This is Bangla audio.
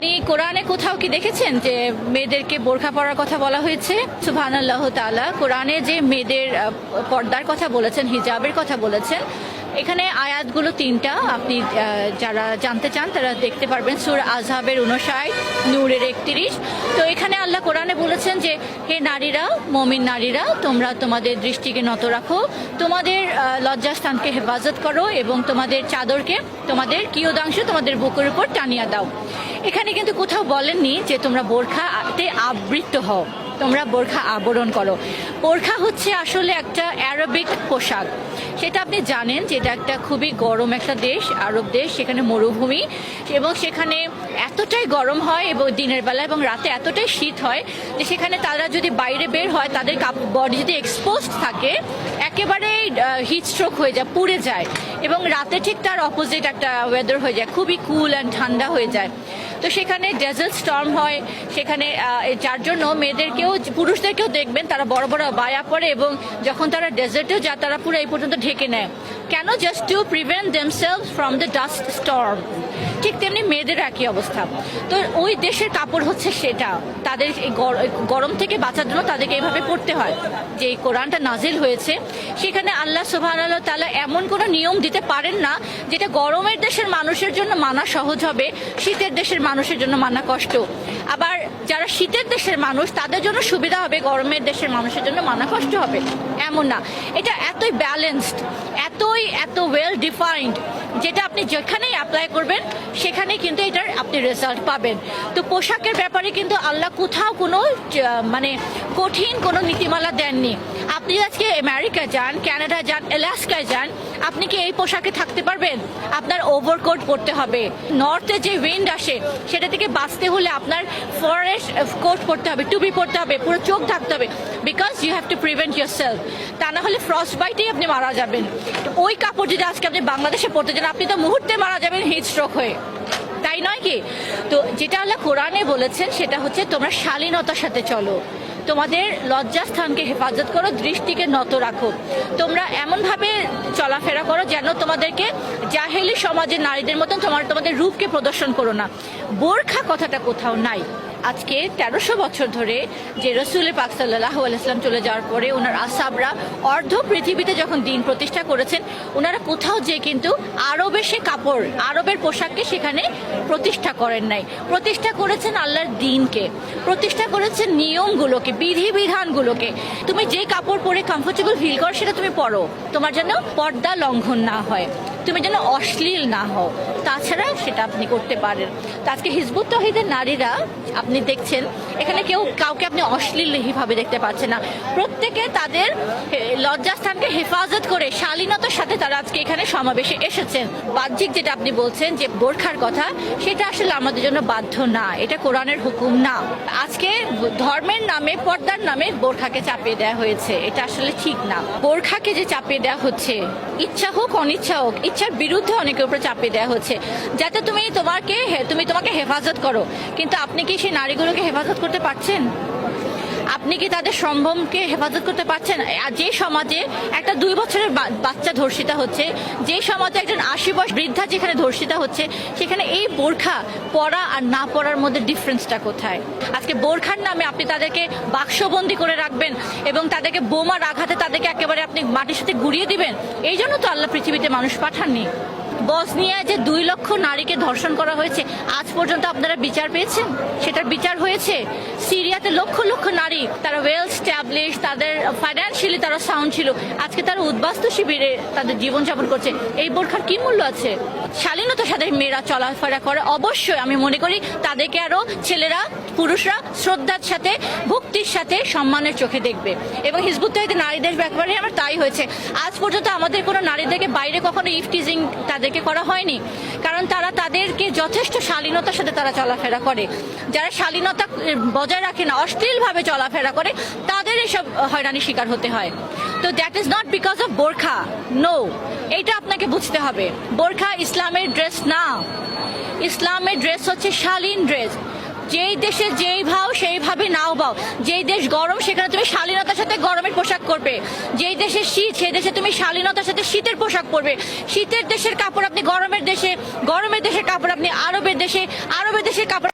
আপনি কোরআনে কোথাও কি দেখেছেন যে মেয়েদেরকে বোরখা পরার কথা বলা হয়েছে? সুবহানাল্লাহ তাআলা কোরআনে যে মেয়েদের পর্দার কথা বলেছেন, হিজাবের কথা বলেছেন, এখানে আয়াতগুলো তিনটা। আপনি যারা জানতে চান তারা দেখতে পারবেন সূরা আযহাবের 59, নূরের 31। তো এখানে আল্লাহ কোরআনে বলেছেন যে হে নারীরা, মুমিন নারীরা, তোমরা তোমাদের দৃষ্টিকে নত রাখো, তোমাদের লজ্জাস্থানকে হেফাজত করো এবং তোমাদের চাদরকে, তোমাদের কিয়দাংশ তোমাদের বুকের উপর টানিয়ে দাও। এখানে কিন্তু কোথাও বলেননি যে তোমরা বোরখাতে আবৃত হও, তোমরা বোরখা আবরণ করো। বোরখা হচ্ছে আসলে একটা আরবিক পোশাক। সেটা আপনি জানেন যে এটা একটা খুবই গরম একটা দেশ, আরব দেশ, সেখানে মরুভূমি এবং সেখানে এতটাই গরম হয় এবং দিনের বেলা এবং রাতে এতটাই শীত হয় যে সেখানে তারা যদি বাইরে বের হয় তাদের বডি যদি এক্সপোজড থাকে একেবারে হিট স্ট্রোক হয়ে যায়, পুড়ে যায় এবং রাতে ঠিক তার অপোজিট একটা ওয়েদার হয়ে যায়, খুবই কুল অ্যান্ড ঠান্ডা হয়ে যায়। তো সেখানে ডেজার্ট স্টর্ম হয়, সেখানে যার জন্য মেয়েদেরকেও পুরুষদেরকেও দেখবেন তারা বড় বড় বায়া পড়ে এবং যখন তারা ডেজার্টেও যায় তারা পুরো এই পর্যন্ত ঢেকে নেয়। কেন? Just to prevent themselves from the dust storm. ঠিক তেমনি মেয়েদের একই অবস্থা। তো ওই দেশের কাপড় হচ্ছে সেটা, তাদের গরম থেকে বাঁচার জন্য তাদেরকে এইভাবে পড়তে হয়। যে এই কোরআনটা নাজিল হয়েছে সেখানে আল্লাহ সুবহানাহু ওয়া তাআলা এমন কোনো নিয়ম দিতে পারেন না যেটা গরমের দেশের মানুষের জন্য মানা সহজ হবে, শীতের দেশের মানুষের জন্য মানা কষ্ট। আবার যারা শীতের দেশের মানুষ তাদের জন্য সুবিধা হবে, গরমের দেশের মানুষের জন্য মানা কষ্ট হবে, এমন না। এটা এতই ব্যালেন্সড, এত ওয়েল ডিফাইন্ড, যেটা আপনি যেখানেই অ্যাপ্লাই করবেন সেখানেই কিন্তু এটার আপনি রেজাল্ট পাবেন। তো পোশাকের ব্যাপারে কিন্তু আল্লাহ কোথাও কোনো মানে কঠিন কোনো নীতিমালা দেননি। আপনি আজকে আমেরিকা যান, কানাডা যান, আলাস্কায় যান, আপনি কি এই পোশাকে থাকতে পারবেন? আপনার ওভারকোট পরতে হবে। নর্থে যে উইন্ড আসে সেটা থেকে বাঁচতে হলে আপনার ফরেস্ট কোট পরতে হবে, টুপি পরতে হবে, পুরো চোখ ঢাকতে হবে, because you have to prevent yourself. তা না হলে ফ্রস্ট বাইটেই আপনি মারা যাবেন। ওই কাপড় যদি আজকে আপনি বাংলাদেশে পরতে যান আপনি তো মুহূর্তে মারা যাবেন হিট স্ট্রোক হয়ে, তাই নয় কি? তো যেটা আল্লাহ কোরআনে বলেছেন সেটা হচ্ছে তোমরা শালীনতার সাথে চলো, তোমাদের লজ্জাস্থানকে হেফাজত করো, দৃষ্টিকে নত রাখো, তোমরা এমনভাবে চলাফেরা করো যেন তোমাদেরকে জাহেলি সমাজের নারীদের মতন তোমাদের রূপকে প্রদর্শন করো না। বোরখা কথাটা কোথাও নাই। আজকে 1300 বছর ধরে যে রসুল পাক সাল্লাল্লাহু আলাইহি ওয়াসাল্লাম চলে যাওয়ার পরে ওনার আসহাবরা অর্ধ পৃথিবীতে যখন দিন প্রতিষ্ঠা করেছেন, ওনারা কোথাও যে কিন্তু আরবের সে কাপড়, আরবের পোশাককে সেখানে প্রতিষ্ঠা করেন নাই। প্রতিষ্ঠা করেছেন আল্লাহর দ্বীনকে, প্রতিষ্ঠা করেছেন নিয়মগুলোকে, বিধিবিধানগুলোকে। তুমি যে কাপড় পরে কমফোর্টেবল ফিল করো সেটা তুমি পরো, তোমার যেন পর্দা লঙ্ঘন না হয়, তুমি যেন অশ্লীল না হও, তাছাড়া সেটা আপনি করতে পারেন। তো আজকে হিজবুত তৌহিদের নারীরা আপনি দেখছেন এখানে কাউকে আপনি অশ্লীলভাবে দেখতে পাচ্ছেন না, প্রত্যেকে তাদের লজ্জাস্থানকে হেফাজত করে শালীনতার সাথে তারা আজকে এখানে সমাবেশে এসেছেন। বাহ্যিক যেটা আপনি বলছেন যে বোরখার কথা, সেটা আসলে আমাদের জন্য বাধ্য না, এটা কোরআনের হুকুম না। আজকে ধর্মের নামে, পর্দার নামে বোরখাকে চাপিয়ে দেওয়া হয়েছে, এটা আসলে ঠিক না। বোরখাকে যে চাপিয়ে দেওয়া হচ্ছে, ইচ্ছা হোক অনিচ্ছা হোক, ইচ্ছার বিরুদ্ধে অনেকের উপরে চাপিয়ে দেওয়া হচ্ছে যাতে তুমি তোমাকে হেফাজত করো। কিন্তু আপনি কি সেই নারীগুলোকে হেফাজত করতে পারছেন? আপনি কি তাদের সম্ভ্রমকে হেফাজত করতে পারছেন? আর যে সমাজে একটা 2 বছরের বাচ্চা ধর্ষিতা হচ্ছে, যে সমাজে একজন 80 বয়স বৃদ্ধা যেখানে ধর্ষিতা হচ্ছে, সেখানে এই বোরখা পরা আর না পরার মধ্যে ডিফারেন্সটা কোথায়? আজকে বোরখার নামে আপনি তাদেরকে বাক্সবন্দি করে রাখবেন এবং তাদেরকে বোমার আঘাতে তাদেরকে একেবারে আপনি মাটির সাথে গুড়িয়ে দিবেন। এই জন্য তো আল্লাহ পৃথিবীতে মানুষ পাঠাননি। বসনিয়ায় যে 2 লক্ষ নারীকে ধর্ষণ করা হয়েছে, আজ পর্যন্ত আপনারা বিচার পেয়েছেন? সেটার বিচার হয়েছে? সিরিয়াতে লক্ষ লক্ষ নারী, তারা ওয়েল স্ট্যাবলিশ, তাদের ফাইন্যান্সিয়ালি তারা সাউন্ড ছিল, আজকে তারা উদ্বাস্তু শিবিরে তাদের জীবনযাপন করছে। এই বোরখার কি মূল্য আছে? শালীনতার সাথে মেয়েরা চলাফেরা করে, অবশ্যই আমি মনে করি তাদেরকে আরো ছেলেরা, পুরুষরা শ্রদ্ধার সাথে, ভক্তির সাথে, সম্মানের চোখে দেখবে। এবং হিজবুত তৌহিদের নারীদের ব্যাপারে আমার তাই হয়েছে। আজ পর্যন্ত আমাদের কোনো নারীদেরকে বাইরে কখনো ইফটিজিং তাদেরকে করা হয়নি, কারণ তারা তাদেরকে যথেষ্ট শালীনতার সাথে তারা চলাফেরা করে। যারা শালীনতা বজায় রাখে না, অশ্লীলভাবে চলাফেরা করে, তাদের এসব হয়রানির শিকার হতে হয়। তো that is not because of বোরখা, নো, এটা আপনাকে বুঝতে হবে। বোরখা ইসলামের ড্রেস না, ইসলামের ড্রেস হচ্ছে শালীন ড্রেস। যেই দেশে যেই ভাও সেইভাবে নাও বাও, যেই দেশ গরম সেখানে তুমি শালীনতার সাথে গরমের পোশাক পরবে, যেই দেশে শীত সেই দেশে তুমি শালীনতার সাথে শীতের পোশাক পরবে। শীতের দেশের কাপড় আপনি গরমের দেশে, গরমের দেশের কাপড় আপনি আরবের দেশে, আরবের দেশের কাপড়